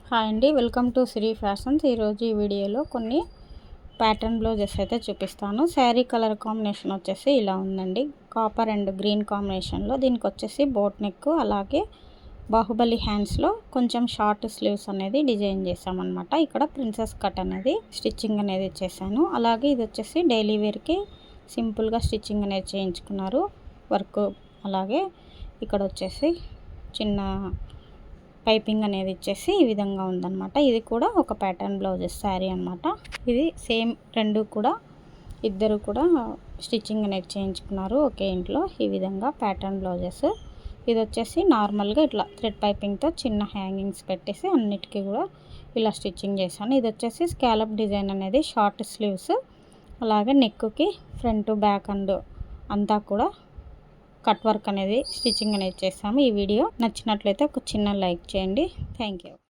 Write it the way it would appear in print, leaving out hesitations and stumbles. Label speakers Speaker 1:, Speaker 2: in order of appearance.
Speaker 1: Hi అండి, welcome to Shri fashions. ఈరోజు ఈ వీడియోలో కొన్ని ప్యాటర్న్ బ్లౌజెస్ అయితే చూపిస్తాను. శారీ కలర్ కాంబినేషన్ వచ్చేసి ఇలా ఉందండి, కాపర్ అండ్ గ్రీన్ కాంబినేషన్లో. దీనికి వచ్చేసి బోట్ నెక్, అలాగే బాహుబలి హ్యాండ్స్లో కొంచెం షార్ట్ స్లీవ్స్ అనేది డిజైన్ చేసామన్నమాట. ఇక్కడ ప్రిన్సెస్ కట్ అనేది స్టిచ్చింగ్ అనేది చేశాను. అలాగే ఇది వచ్చేసి డైలీ వేర్కి సింపుల్గా స్టిచ్చింగ్ అనేది చేయించుకున్నారు వర్క్. అలాగే ఇక్కడ వచ్చేసి చిన్న పైపింగ్ అనేది ఇచ్చేసి ఈ విధంగా ఉందన్నమాట. ఇది కూడా ఒక ప్యాటర్న్ బ్లౌజెస్ శారీ అనమాట. ఇది సేమ్ రెండు కూడా ఇద్దరు కూడా స్టిచ్చింగ్ అనేది చేయించుకున్నారు ఒకే ఇంట్లో. ఈ విధంగా ప్యాటర్న్ బ్లౌజెస్. ఇది వచ్చేసి నార్మల్గా ఇట్లా థ్రెడ్ పైపింగ్తో చిన్న హ్యాంగింగ్స్ పెట్టేసి అన్నిటికీ కూడా ఇలా స్టిచ్చింగ్ చేశాను. ఇది వచ్చేసి స్కాలప్ డిజైన్ అనేది షార్ట్ స్లీవ్స్, అలాగే నెక్కి ఫ్రంట్ బ్యాక్ అండ్ అంతా కూడా కట్ వర్క్ అనేది స్టిచ్చింగ్ అనేది చేస్తాము. ఈ వీడియో నచ్చినట్లయితే ఒక చిన్న లైక్ చేయండి. Thank you.